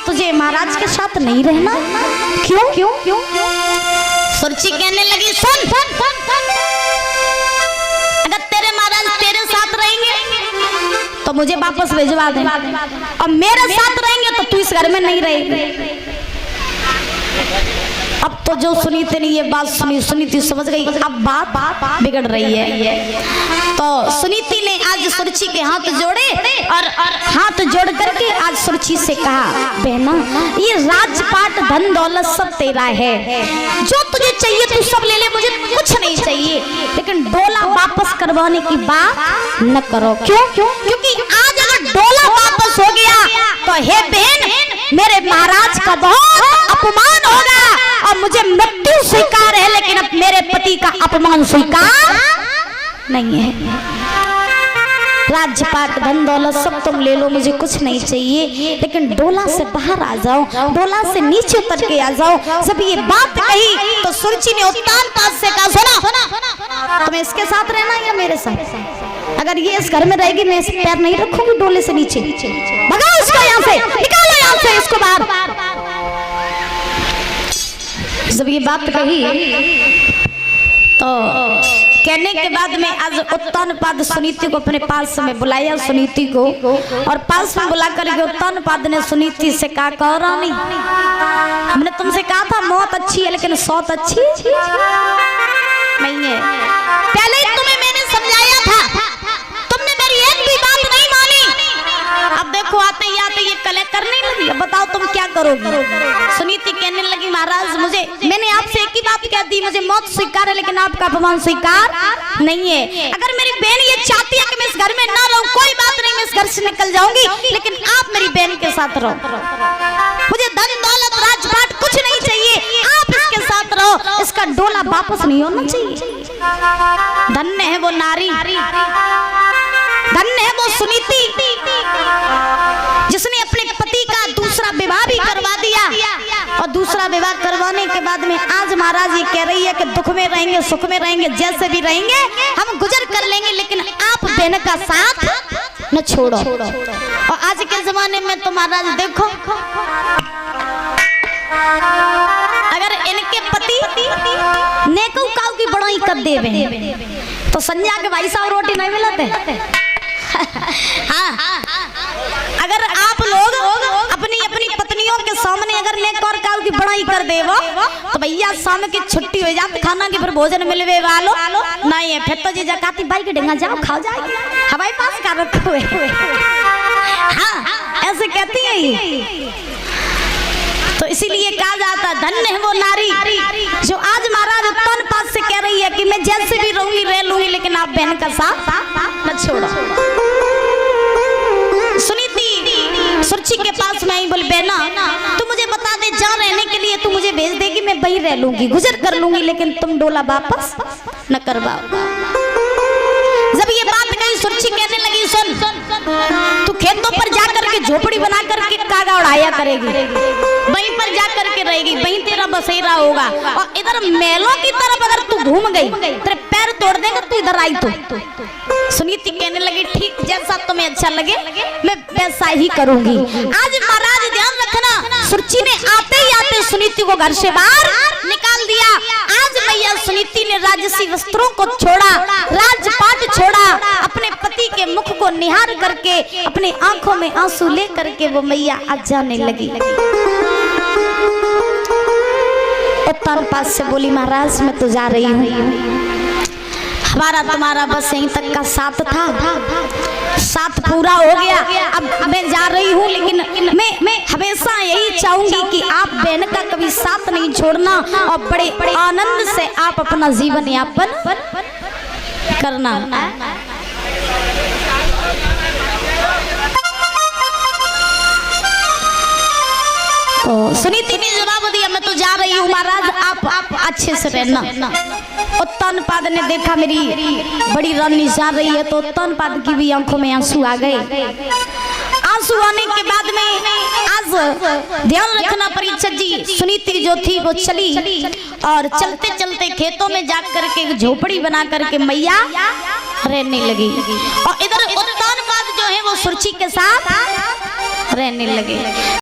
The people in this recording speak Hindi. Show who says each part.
Speaker 1: तुझे महाराज के साथ नहीं रहना? क्यों क्यों क्यों? सुरुचि कहने लगी सुन, अगर तेरे महाराज तेरे साथ रहेंगे तो मुझे वापस भेजवा दे, और मेरे साथ रहेंगे तो तू इस घर में नहीं रहेगी। अब तो जो सुनीति ने ये बात सुनी, सुनीति समझ गई अब बात बिगड़ रही है। तो सुनीति ने आज सुरुचि के हाथ जोड़े और हाथ जोड़ करके आज सुरुचि से कहा, बहना ये राजपाट धन दौलत सब तेरा है, जो तुझे चाहिए तू सब ले ले, मुझे कुछ नहीं चाहिए, लेकिन डोला वापस करवाने की बात न करो। क्यों? क्योंकि आज अगर डोला वापस हो गया तो हे बहन मेरे महाराज का बहुत अपमान होगा, और मुझे मृत्यु स्वीकार है लेकिन अब मेरे पति का अपमान स्वीकार नहीं है। राज्यपाट धन दौलत सब तुम ले लो, मुझे कुछ नहीं चाहिए, लेकिन डोला से बाहर आ जाओ, डोला से नीचे उतर के आ जाओ। जब ये बात कही तो सुरुचि ने उत्तान पास से कहा, सुनो तुम्हें इसके साथ रहना या मेरे साथ? अगर ये इस घर में रहेगी मैं इस पैर नहीं रखूंगी डोले से नीचे, भगाओ इसको यहाँ से, निकालो यहाँ से इसको बाहर। जब ये बात कही तो कहने के बाद में आज उत्तानपाद सुनीति को अपने पास में बुलाया, सुनीति को, और पास में बुला करके उत्तानपाद ने सुनीति से कहा, कहो रानी हमने तुमसे कहा था मौत अच्छी है लेकिन सौत अच्छी नहीं है। पहले ही तुम्हें मैंने समझाया था, तुमने मेरी एक भी बात नहीं मानी। अब देखो आते ही आते ये कलेक्ट करने लगी, अब बताओ तुम क्या करोगे? सुनीति कहने लगी, महाराज मैंने आपसे एक ही बात कह दी, मुझे मौत स्वीकार है लेकिन आपका अपमान स्वीकार नहीं है। अगर मेरी बहन ये चाहती है कि मैं इस घर में ना रहूं, कोई बात नहीं, मैं इस घर से निकल जाऊंगी, लेकिन आप मेरी बहन के साथ रहो। मुझे धन दौलत राजपाट कुछ नहीं चाहिए, आप इसके साथ रहो, इसका डोला वापस नहीं होना चाहिए। धन्य है वो नारी, धन्य है वो सुनीति जिसने अपने पति का दूसरा विवाह भी करवा दिया, और दूसरा विवाह करवाने के बाद में आज महाराज ये कह रही है कि दुख में रहेंगे सुख में रहेंगे जैसे भी रहेंगे हम गुजर कर लेंगे, लेकिन आप बहन का साथ न छोड़ो। और आज के जमाने में तो महाराज देखो, अगर इनके पति नेकू काऊ की बड़ाई कर देवे तो संजय के भाई साहब रोटी नहीं मिलते। हाँ, अगर आप लोग अपनी अपनी पत्नियों के सामने अगर नेक और काऊ की बड़ाई कर देवो तो भैया शाम की छुट्टी हो जाती, खाना की फिर भोजन मिलवे वालो नहीं है, फिर तो जी जकाती भाई के डेंगा जाओ खाओ जाएगी, हमारे पास का रखो है। हाँ, ऐसे कहती है ये। तो इसीलिए कहा जाता धन्य है वो नारी जो आज महाराज उत्तानपाद से कह रही है कि मैं जैसे भी रहूंगी रह लूंगी, लेकिन आप बहन का साथ न छोड़ो। सुनीति सुरुचि के पास में आई, बोली बहना तू मुझे बता दे, जहाँ रहने के लिए तू मुझे भेज देगी मैं वहीं रह लूंगी, गुजर कर लूंगी, लेकिन तुम डोला वापस न करवाओ। जब ये बात कही सुरुचि कहने लगी, सुन तू खेतों पर जाकर के झोपड़ी बना करके कागा उड़ाया करेगी, वहीं पर जाकर के रहेगी, वहीं तेरा बसेरा होगा, और इधर महलों की तरफ अगर तू घूम गई तेरे पैर तोड़ देगा तू इधर आई तो। सुनीति कहने लगी ठीक जैसा तुम्हें अच्छा लगे मैं वैसा ही करूंगी। आज महाराज ध्यान रखना, सुरुचि ने आते ही आते सुनीति को घर से बाहर निकाल दिया। आज मैया सुनीति ने राजसी वस्त्रों को छोड़ा, राजपाट छोड़ा, अपने पति के मुख को निहार करके अपने आंखों में आंसू ले करके वो मैया आज जाने लगी। उत्तानपाद से बोली, महाराज मैं तो जा रही हूँ, हमारा तुम्हारा बस यहीं तक का साथ था, साथ पूरा हो गया, अब मैं जा रही हूँ, लेकिन मैं हमेशा यही चाहूंगी कि आप बहन का कभी साथ नहीं छोड़ना, और बड़े आनंद से आप अपना जीवन यापन करना। तो सुनीति ने जवाब दिया, मैं तो जा रही हूँ महाराज, आप अच्छे से रहना। उत्तानपाद ने देखा मेरी बड़ी रानी जा रही है, तो उत्तानपाद की भी आंखों में आंसू आ गए। आंसू आने के बाद में आज ध्यान रखना परीक्षक जी, सुनीति जो थी वो चली, और चलते चलते खेतों में जाकर के झोपड़ी बना करके मैया रहने लगी, और इधर उत्तानपाद जो है वो सुरुचि के साथ रहने लगे।